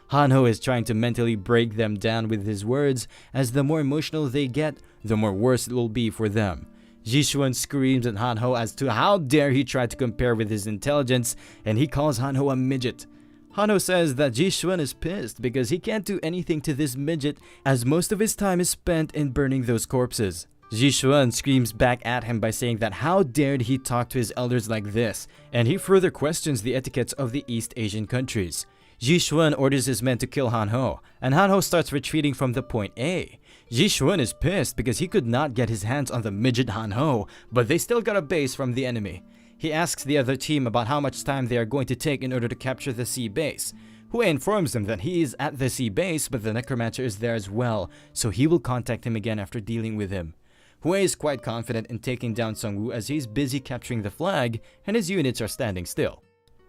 Han-Ho is trying to mentally break them down with his words, as the more emotional they get, the more worse it will be for them. Ji Soo-yun screams at Han-Ho as to how dare he try to compare with his intelligence, and he calls Han-Ho a midget. Han-Ho says that Ji Soo-yun is pissed because he can't do anything to this midget, as most of his time is spent in burning those corpses. Ji Soo-yun screams back at him by saying that how dared he talk to his elders like this, and he further questions the etiquettes of the East Asian countries. Ji Soo-yun orders his men to kill Han-Ho, and Han-Ho starts retreating from the point A. Ji Soo-yun is pissed because he could not get his hands on the midget Han-Ho, but they still got a base from the enemy. He asks the other team about how much time they are going to take in order to capture the sea base. Hue informs them that he is at the sea base, but the Necromancer is there as well, so he will contact him again after dealing with him. Hue is quite confident in taking down Sung-woo as he's busy capturing the flag, and his units are standing still.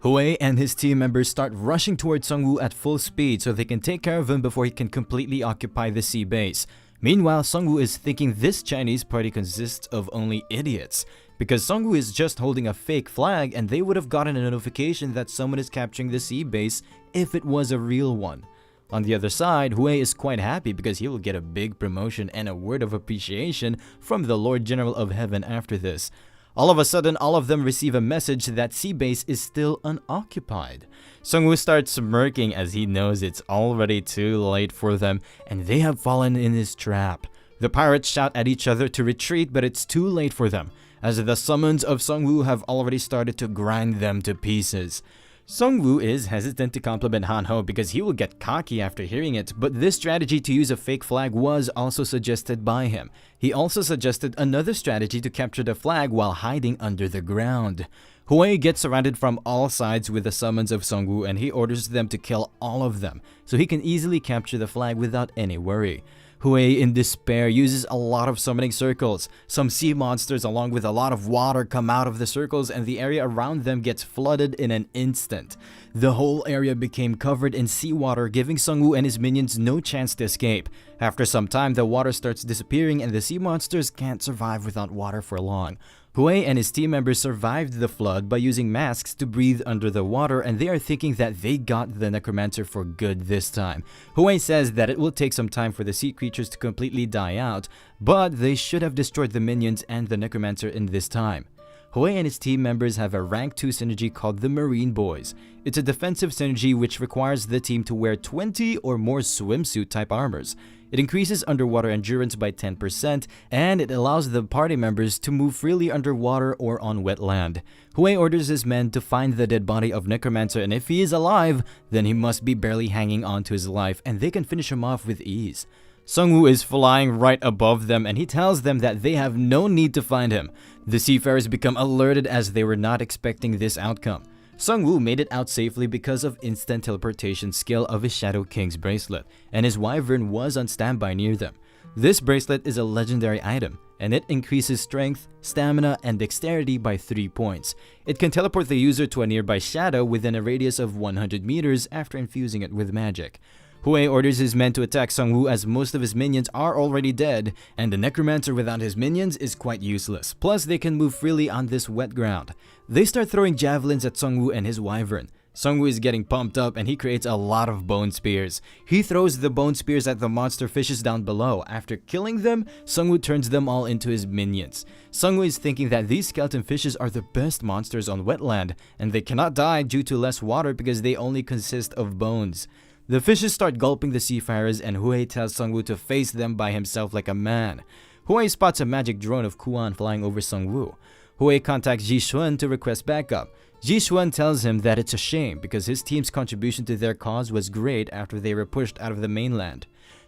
Hue and his team members start rushing towards Sung-woo at full speed so they can take care of him before he can completely occupy the sea base. Meanwhile, Sung-woo is thinking this Chinese party consists of only idiots, because Sung-woo is just holding a fake flag and they would have gotten a notification that someone is capturing the sea base if it was a real one. On the other side, Hue is quite happy because he will get a big promotion and a word of appreciation from the Lord General of Heaven after this. All of a sudden, all of them receive a message that sea base is still unoccupied. Sung-woo starts smirking as he knows it's already too late for them and they have fallen in his trap. The pirates shout at each other to retreat, but it's too late for them, as the summons of Sung-woo have already started to grind them to pieces. Sung-woo is hesitant to compliment Han-Ho because he will get cocky after hearing it, but this strategy to use a fake flag was also suggested by him. He also suggested another strategy to capture the flag while hiding under the ground. Hue gets surrounded from all sides with the summons of Sung-woo, and he orders them to kill all of them, so he can easily capture the flag without any worry. Hue, in despair, uses a lot of summoning circles. Some sea monsters along with a lot of water come out of the circles and the area around them gets flooded in an instant. The whole area became covered in seawater, giving Sung-woo and his minions no chance to escape. After some time, the water starts disappearing and the sea monsters can't survive without water for long. Hue and his team members survived the flood by using masks to breathe under the water, and they are thinking that they got the Necromancer for good this time. Hue says that it will take some time for the sea creatures to completely die out, but they should have destroyed the minions and the Necromancer in this time. Hue and his team members have a rank 2 synergy called the Marine Boys. It's a defensive synergy which requires the team to wear 20 or more swimsuit type armors. It increases underwater endurance by 10%, and it allows the party members to move freely underwater or on wet land. Hue orders his men to find the dead body of Necromancer, and if he is alive, then he must be barely hanging on to his life, and they can finish him off with ease. Sung-woo is flying right above them, and he tells them that they have no need to find him. The seafarers become alerted as they were not expecting this outcome. Sung-woo made it out safely because of instant teleportation skill of his Shadow King's bracelet, and his wyvern was on standby near them. This bracelet is a legendary item, and it increases strength, stamina, and dexterity by 3 points. It can teleport the user to a nearby shadow within a radius of 100 meters after infusing it with magic. Hue orders his men to attack Sung-woo as most of his minions are already dead, and the Necromancer without his minions is quite useless. Plus, they can move freely on this wet ground. They start throwing javelins at Sung-woo and his wyvern. Sung-woo is getting pumped up and he creates a lot of bone spears. He throws the bone spears at the monster fishes down below. After killing them, Sung-woo turns them all into his minions. Sung-woo is thinking that these skeleton fishes are the best monsters on wetland, and they cannot die due to less water because they only consist of bones. The fishes start gulping the seafarers, and Hue tells Sung-woo to face them by himself like a man. Hue spots a magic drone of Kuan flying over Sung-woo. Hue contacts Ji Soo-yun to request backup. Ji Soo-yun tells him that it's a shame because his team's contribution to their cause was great after they were pushed out of the mainland.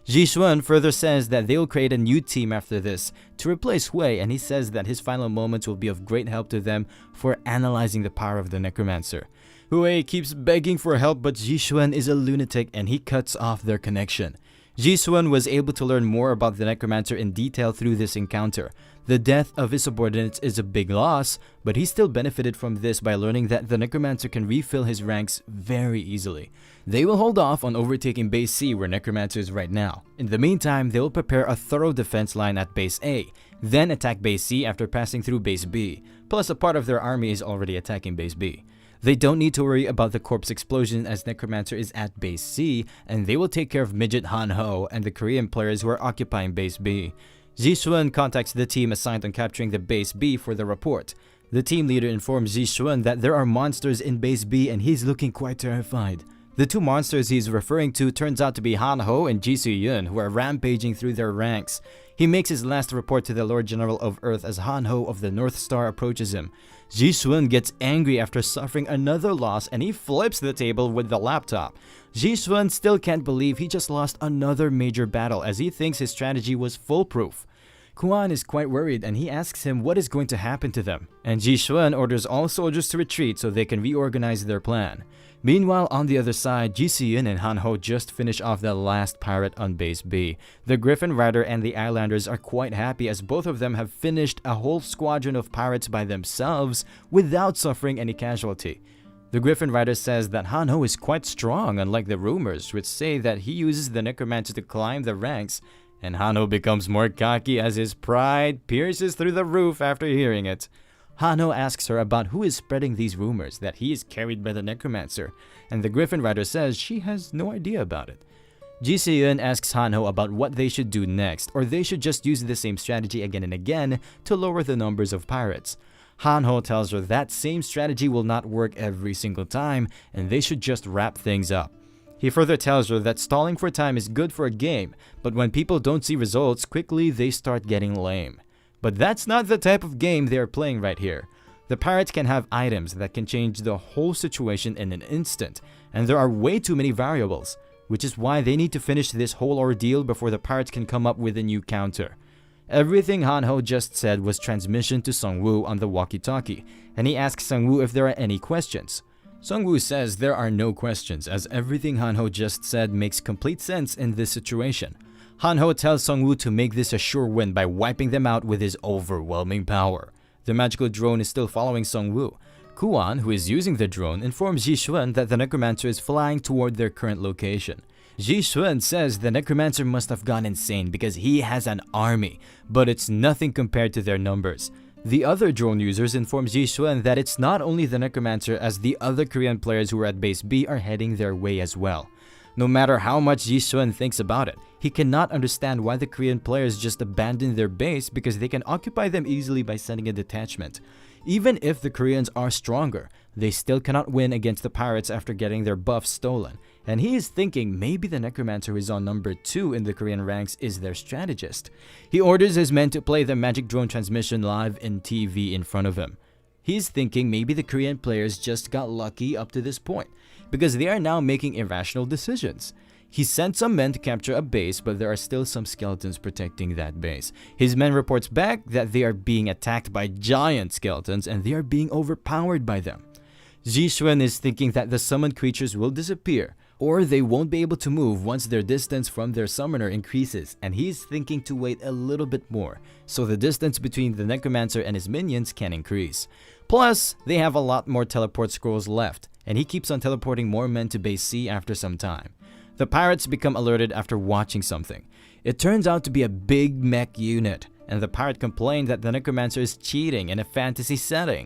Jishuan further says that they will create a new team after this to replace Hui, and he says that his final moments will be of great help to them for analyzing the power of the Necromancer. Hui keeps begging for help, but Jishuan is a lunatic and he cuts off their connection. Jishuan was able to learn more about the Necromancer in detail through this encounter. The death of his subordinates is a big loss, but he still benefited from this by learning that the Necromancer can refill his ranks very easily. They will hold off on overtaking Base C where Necromancer is right now. In the meantime, they will prepare a thorough defense line at Base A, then attack Base C after passing through Base B, plus a part of their army is already attacking Base B. They don't need to worry about the corpse explosion as Necromancer is at Base C, and they will take care of Midget Han Ho and the Korean players who are occupying Base B. Jishuan contacts the team assigned on capturing the Base B for the report. The team leader informs Jishuan that there are monsters in Base B and he's looking quite terrified. The two monsters he's referring to turns out to be Han Ho and Ji Soo-yun, who are rampaging through their ranks. He makes his last report to the Lord General of Earth as Han Ho of the North Star approaches him. Jishuan gets angry after suffering another loss and he flips the table with the laptop. Jishuan still can't believe he just lost another major battle as he thinks his strategy was foolproof. Kuan is quite worried and he asks him what is going to happen to them, and Jishuan orders all soldiers to retreat so they can reorganize their plan. Meanwhile, on the other side, Ji Soo-yun and Han Ho just finish off the last pirate on Base B. The Griffin Rider and the Islanders are quite happy as both of them have finished a whole squadron of pirates by themselves without suffering any casualty. The Griffin Rider says that Han Ho is quite strong, unlike the rumors which say that he uses the Necromancer to climb the ranks, and Han Ho becomes more cocky as his pride pierces through the roof after hearing it. Han Ho asks her about who is spreading these rumors that he is carried by the Necromancer, and the Griffin Rider says she has no idea about it. Ji Soo-yun asks Han Ho about what they should do next, or they should just use the same strategy again and again to lower the numbers of pirates. Han Ho tells her that same strategy will not work every single time, and they should just wrap things up. He further tells her that stalling for time is good for a game, but when people don't see results quickly, they start getting lame. But that's not the type of game they are playing right here. The pirates can have items that can change the whole situation in an instant, and there are way too many variables, which is why they need to finish this whole ordeal before the pirates can come up with a new counter. Everything Han Ho just said was transmission to Sung-woo on the walkie-talkie, and he asks Sung-woo if there are any questions. Sung-woo says there are no questions as everything Han Ho just said makes complete sense in this situation. Han Ho tells Sung-woo to make this a sure win by wiping them out with his overwhelming power. The magical drone is still following Sung-woo. Kuan, who is using the drone, informs Jishuan that the Necromancer is flying toward their current location. Jishuan says the Necromancer must have gone insane because he has an army, but it's nothing compared to their numbers. The other drone users inform Jishuan that it's not only the Necromancer as the other Korean players who are at Base B are heading their way as well. No matter how much Jishuan thinks about it, he cannot understand why the Korean players just abandon their base because they can occupy them easily by sending a detachment. Even if the Koreans are stronger, they still cannot win against the pirates after getting their buffs stolen. And he is thinking maybe the Necromancer who is on number 2 in the Korean ranks is their strategist. He orders his men to play the magic drone transmission live in TV in front of him. He's thinking maybe the Korean players just got lucky up to this point, because they are now making irrational decisions. He sent some men to capture a base, but there are still some skeletons protecting that base. His men reports back that they are being attacked by giant skeletons and they are being overpowered by them. Jishuan is thinking that the summoned creatures will disappear, or they won't be able to move once their distance from their summoner increases, and he's thinking to wait a little bit more, so the distance between the Necromancer and his minions can increase. Plus, they have a lot more teleport scrolls left, and he keeps on teleporting more men to Base C after some time. The pirates become alerted after watching something. It turns out to be a big mech unit, and the pirate complained that the Necromancer is cheating in a fantasy setting.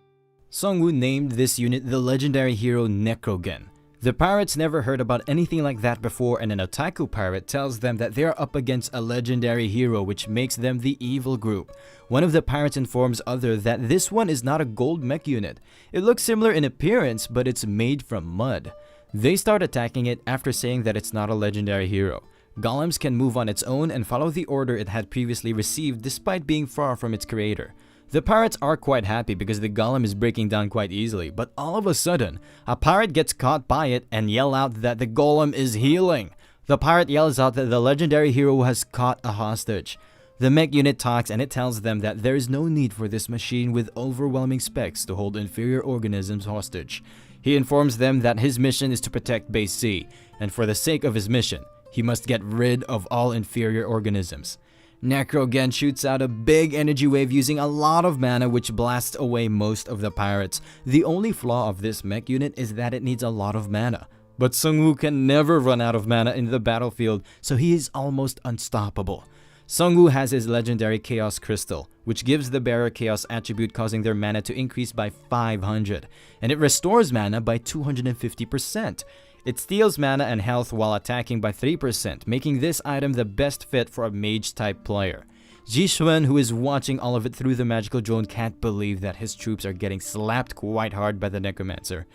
Sung-woo named this unit the legendary hero Necrogen. The pirates never heard about anything like that before, and an otaku pirate tells them that they are up against a legendary hero, which makes them the evil group. One of the pirates informs other that this one is not a gold mech unit. It looks similar in appearance, but it's made from mud. They start attacking it after saying that it's not a legendary hero. Golems can move on its own and follow the order it had previously received despite being far from its creator. The pirates are quite happy because the golem is breaking down quite easily, but all of a sudden, a pirate gets caught by it and yell out that the golem is healing. The pirate yells out that the legendary hero has caught a hostage. The mech unit talks and it tells them that there is no need for this machine with overwhelming specs to hold inferior organisms hostage. He informs them that his mission is to protect Base C, and for the sake of his mission, he must get rid of all inferior organisms. Necro again shoots out a big energy wave using a lot of mana, which blasts away most of the pirates. The only flaw of this mech unit is that it needs a lot of mana. But Sungwoo can never run out of mana in the battlefield, so he is almost unstoppable. Sungwoo has his legendary Chaos Crystal, which gives the bearer Chaos attribute, causing their mana to increase by 500, and it restores mana by 250%. It steals mana and health while attacking by 3%, making this item the best fit for a mage-type player. Jishun, who is watching all of it through the magical drone, can't believe that his troops are getting slapped quite hard by the Necromancer.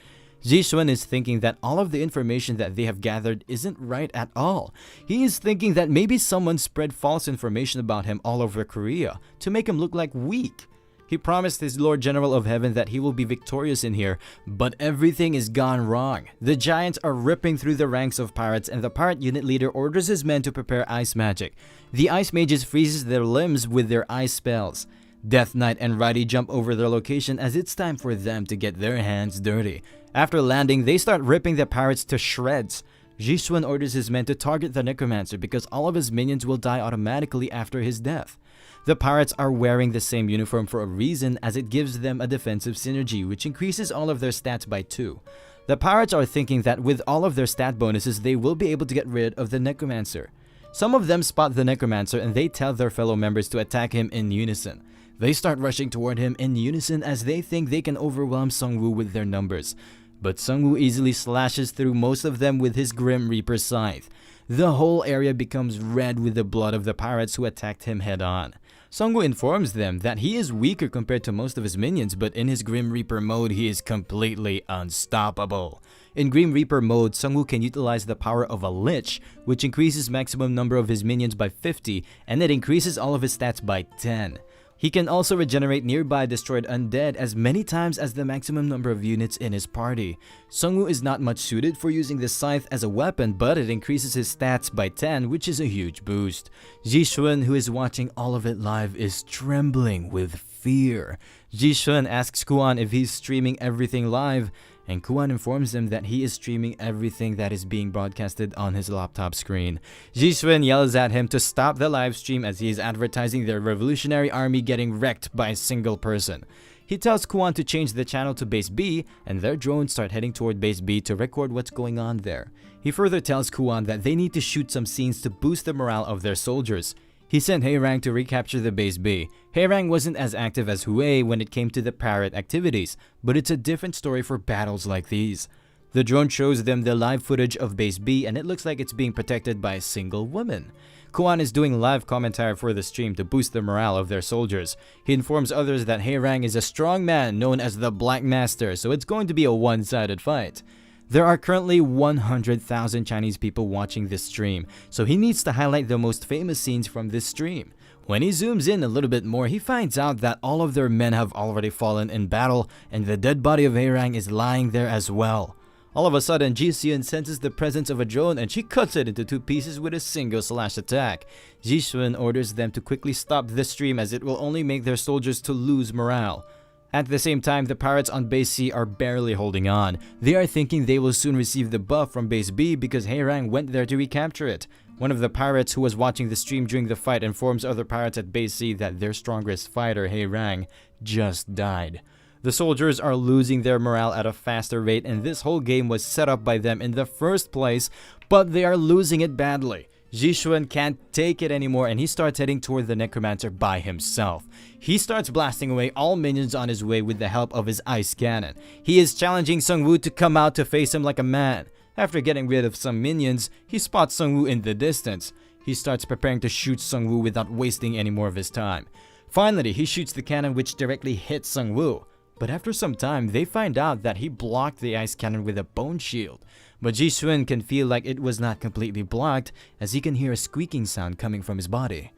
Jishun is thinking that all of the information that they have gathered isn't right at all. He is thinking that maybe someone spread false information about him all over Korea to make him look like weak. He promised his Lord General of Heaven that he will be victorious in here, but everything is gone wrong. The giants are ripping through the ranks of pirates, and the pirate unit leader orders his men to prepare ice magic. The ice mages freezes their limbs with their ice spells. Death Knight and Righty jump over their location as it's time for them to get their hands dirty. After landing, they start ripping the pirates to shreds. Jishun orders his men to target the Necromancer because all of his minions will die automatically after his death. The pirates are wearing the same uniform for a reason, as it gives them a defensive synergy which increases all of their stats by 2. The pirates are thinking that with all of their stat bonuses they will be able to get rid of the Necromancer. Some of them spot the Necromancer and they tell their fellow members to attack him in unison. They start rushing toward him in unison as they think they can overwhelm Sungwoo with their numbers. But Sungwoo easily slashes through most of them with his Grim Reaper scythe. The whole area becomes red with the blood of the pirates who attacked him head-on. Sungwoo informs them that he is weaker compared to most of his minions, but in his Grim Reaper mode, he is completely unstoppable. In Grim Reaper mode, Sungwoo can utilize the power of a Lich, which increases maximum number of his minions by 50, and it increases all of his stats by 10. He can also regenerate nearby destroyed undead as many times as the maximum number of units in his party. Sungwoo is not much suited for using the scythe as a weapon, but it increases his stats by 10, which is a huge boost. Jishun, who is watching all of it live, is trembling with fear. Jishun asks Kuan if he's streaming everything live, and Kuan informs him that he is streaming everything that is being broadcasted on his laptop screen. Jishun yells at him to stop the live stream as he is advertising their revolutionary army getting wrecked by a single person. He tells Kuan to change the channel to Base B, and their drones start heading toward Base B to record what's going on there. He further tells Kuan that they need to shoot some scenes to boost the morale of their soldiers. He sent Haerang to recapture the Base B. Haerang wasn't as active as Hue when it came to the pirate activities, but it's a different story for battles like these. The drone shows them the live footage of Base B, and it looks like it's being protected by a single woman. Kuan is doing live commentary for the stream to boost the morale of their soldiers. He informs others that Haerang is a strong man known as the Black Master, so it's going to be a one-sided fight. There are currently 100,000 Chinese people watching this stream, so he needs to highlight the most famous scenes from this stream. When he zooms in a little bit more, he finds out that all of their men have already fallen in battle, and the dead body of Haerang is lying there as well. All of a sudden, Ji-seon senses the presence of a drone and she cuts it into 2 pieces with a single slash attack. Ji-seon orders them to quickly stop this stream as it will only make their soldiers to lose morale. At the same time, the pirates on Base C are barely holding on. They are thinking they will soon receive the buff from Base B because Haerang went there to recapture it. One of the pirates who was watching the stream during the fight informs other pirates at Base C that their strongest fighter, Haerang, just died. The soldiers are losing their morale at a faster rate, and this whole game was set up by them in the first place, but they are losing it badly. Jishun can't take it anymore and he starts heading toward the Necromancer by himself. He starts blasting away all minions on his way with the help of his ice cannon. He is challenging Sungwoo to come out to face him like a man. After getting rid of some minions, he spots Sungwoo in the distance. He starts preparing to shoot Sungwoo without wasting any more of his time. Finally, he shoots the cannon which directly hits Sungwoo. But after some time, they find out that he blocked the ice cannon with a bone shield. But Jishun can feel like it was not completely blocked as he can hear a squeaking sound coming from his body.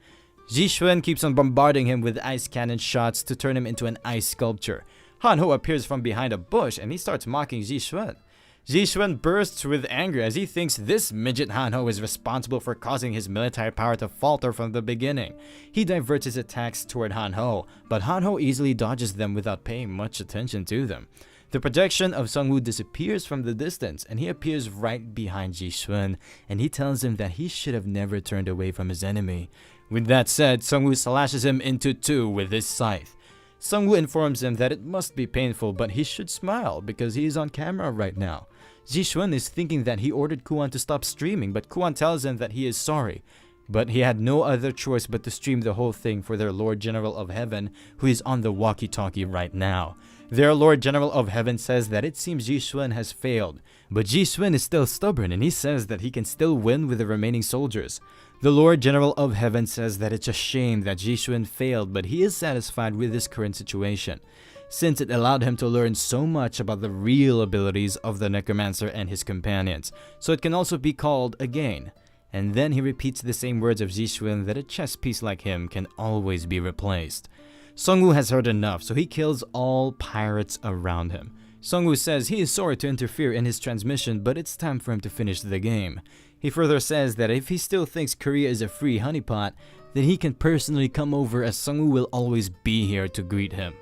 Jishun keeps on bombarding him with ice cannon shots to turn him into an ice sculpture. Hanho appears from behind a bush and he starts mocking Jishun. Jishun bursts with anger as he thinks this midget Hanho is responsible for causing his military power to falter from the beginning. He diverts his attacks toward Hanho, but Hanho easily dodges them without paying much attention to them. The projection of Sungwoo disappears from the distance, and he appears right behind Jishun, and he tells him that he should have never turned away from his enemy. With that said, Sungwoo slashes him into two with his scythe. Sungwoo informs him that it must be painful, but he should smile because he is on camera right now. Jishun is thinking that he ordered Kuan to stop streaming, but Kuan tells him that he is sorry. But he had no other choice but to stream the whole thing for their Lord General of Heaven, who is on the walkie-talkie right now. Their Lord General of Heaven says that it seems Jishun has failed, but Jishun is still stubborn and he says that he can still win with the remaining soldiers. The Lord General of Heaven says that it's a shame that Jishun failed, but he is satisfied with his current situation, since it allowed him to learn so much about the real abilities of the Necromancer and his companions, so it can also be called a gain. And then he repeats the same words of Jishun that a chess piece like him can always be replaced. Sungwoo has heard enough, so he kills all pirates around him. Sungwoo says he is sorry to interfere in his transmission, but it's time for him to finish the game. He further says that if he still thinks Korea is a free honeypot, then he can personally come over as Sungwoo will always be here to greet him.